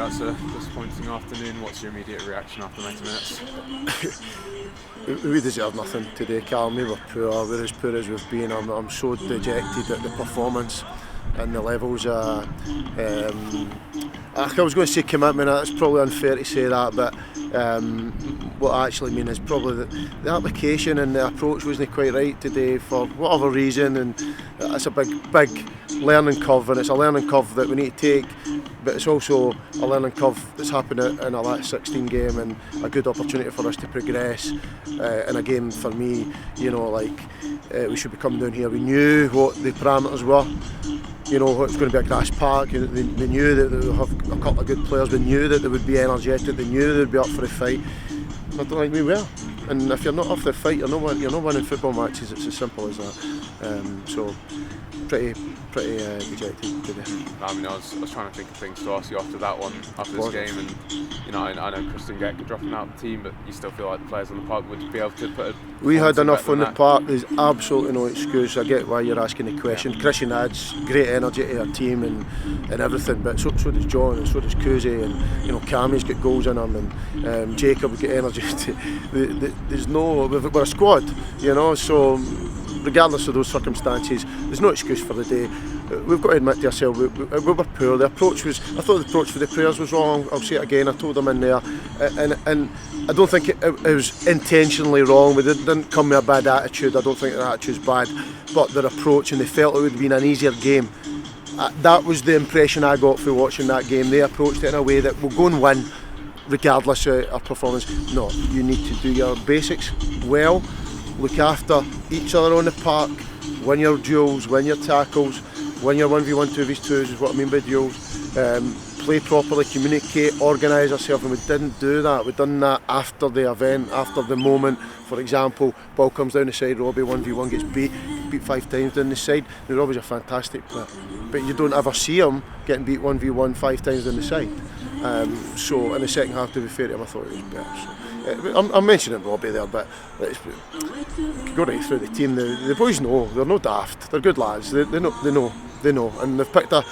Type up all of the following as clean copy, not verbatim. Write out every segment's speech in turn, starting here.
that's a disappointing afternoon. What's your immediate reaction after 90 minutes? We deserve nothing today, Callum. We were poor. We're as poor as we've been. I'm so dejected at the performance and the levels. I was going to say commitment. It's probably unfair to say that, but what I actually mean is probably the application and the approach wasn't quite right today for whatever reason, and it's a big learning curve, and it's a learning curve that we need to take, but it's also a learning curve that's happened in a last 16 game, and a good opportunity for us to progress in a game. For me, we should be coming down here. We knew what the parameters were. You know, it's going to be a grass park. They knew that they would have a couple of good players. They knew that they would be energetic. They knew they would be up for a fight. I don't think we were. And if you're not up for a fight, you're not winning football matches. It's as simple as that. So pretty dejected today. I mean, I was trying to think of things to ask you after that one, after this game, and I know Christian Getka dropping out of the team, but you still feel like the players on the park would be able to put We had enough on the park. There's absolutely no excuse. I get why you're asking the question. Yeah. Christian adds great energy to our team and everything, but so does John, and so does Kuzi, and Cammy's got goals in him, and Jacob's got energy. We're a squad, so regardless of those circumstances, there's no excuse for the day. We've got to admit to ourselves, we were poor. I thought the approach for the players was wrong. I'll say it again, I told them in there, and I don't think it was intentionally wrong. We didn't come with a bad attitude. I don't think their attitude's bad, but their approach, and they felt it would have been an easier game. That was the impression I got from watching that game. They approached it in a way that we'll go and win regardless of our performance. No, you need to do your basics well, look after each other on the park, win your duels, win your tackles, win your 1v1, 2v2s is what I mean by duels. Play properly, communicate, organise ourselves, and we didn't do that. We've done that after the event, after the moment. For example, ball comes down the side, Robbie 1v1 gets beat 5 times down the side. Now, Robbie's a fantastic player, but you don't ever see him getting beat 1v1 5 times down the side. So in the second half, to be fair to him, I thought it was better. So, I'm mentioning Robbie there, but go right through the team. The boys know, they're no daft. They're good lads. They know, and they've picked a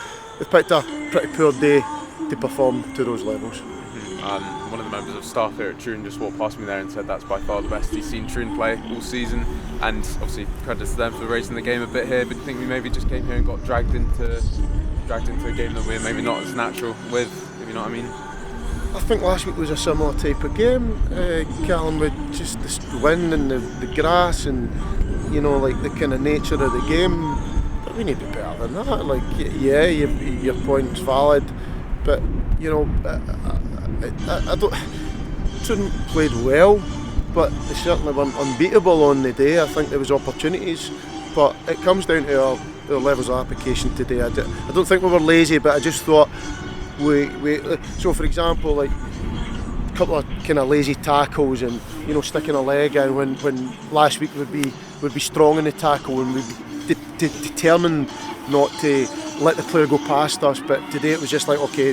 pretty poor day to perform to those levels. One of the members of staff here at Troon just walked past me there and said that's by far the best he's seen Troon play all season, and obviously credit to them for raising the game a bit here, but do you think we maybe just came here and got dragged into a game that we're maybe not as natural with, if you know what I mean? I think last week was a similar type of game, Callum, with just the wind and the grass and the kind of nature of the game. But we need to be better than that. Your point's valid, but I don't. Troon played well, but they certainly weren't unbeatable on the day. I think there was opportunities, but it comes down to our levels of application today. I don't think we were lazy, but I just thought we so for example, like a couple of kind of lazy tackles and sticking a leg in when last week would be strong in the tackle and we'd be determined not to let the player go past us, but today it was just like, okay,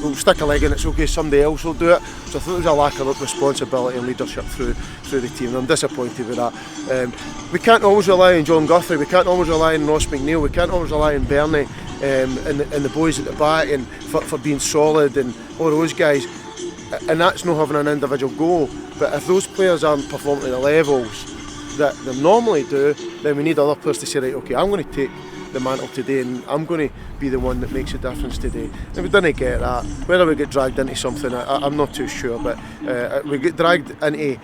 we'll stick a leg in, it's okay, somebody else will do it. So I thought there was a lack of responsibility and leadership through the team, and I'm disappointed with that. We can't always rely on John Guthrie, we can't always rely on Ross McNeil, we can't always rely on Bernie and the boys at the back and for being solid and all those guys, and that's not having an individual goal. But if those players aren't performing at the levels that they normally do, then we need other players to say, right, okay, I'm going to take the mantle today and I'm going to be the one that makes a difference today. And we didn't get that. Whether we get dragged into something, I'm not too sure, but we get dragged into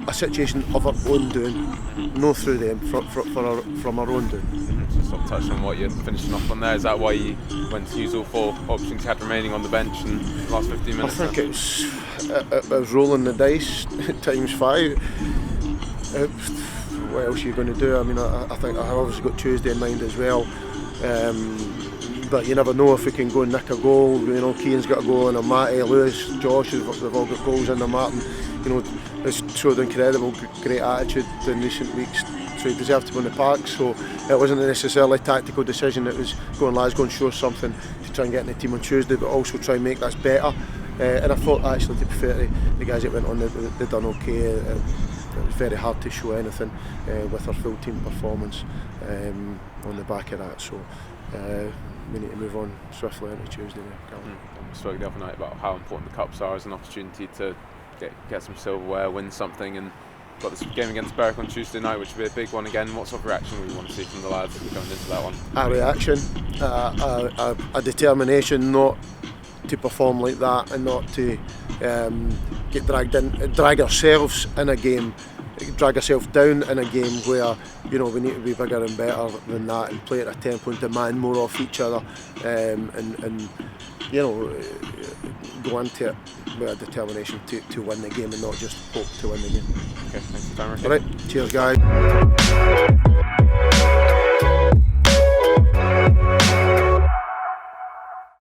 a situation of our own doing, no through them, from our own doing. Just sort of touching on what you're finishing off on there, is that why you went to use all 4 options you had remaining on the bench in the last 15 minutes? I think it was rolling the dice times 5. What else are you going to do? I mean, I think I've obviously got Tuesday in mind as well, but you never know if we can go and nick a goal. Keane's got a goal and a Matty, Lewis, Josh, they've all got goals in the Martin. Has showed incredible great attitude in recent weeks, so he deserved to be in the park. So it wasn't necessarily a tactical decision, it was going and show something to try and get in the team on Tuesday, but also try and make this better. And I thought, actually, to be fair to the guys that went on, they done okay. it was very hard to show anything with our full team performance on the back of that. So we need to move on swiftly into Tuesday now. We spoke the other night about how important the cups are as an opportunity to get some silverware, win something, and got this game against Berwick on Tuesday night, which will be a big one again. What sort of reaction would you want to see from the lads going into that one? A reaction, a determination not to perform like that, and not to get drag ourselves in a game, drag ourselves down in a game where, you know, we need to be bigger and better than that, and play at a tempo and demand more off each other, and you know, go into it with a determination to win the game and not just hope to win the game. Okay, thanks for your time, Ricky. All right, cheers guys.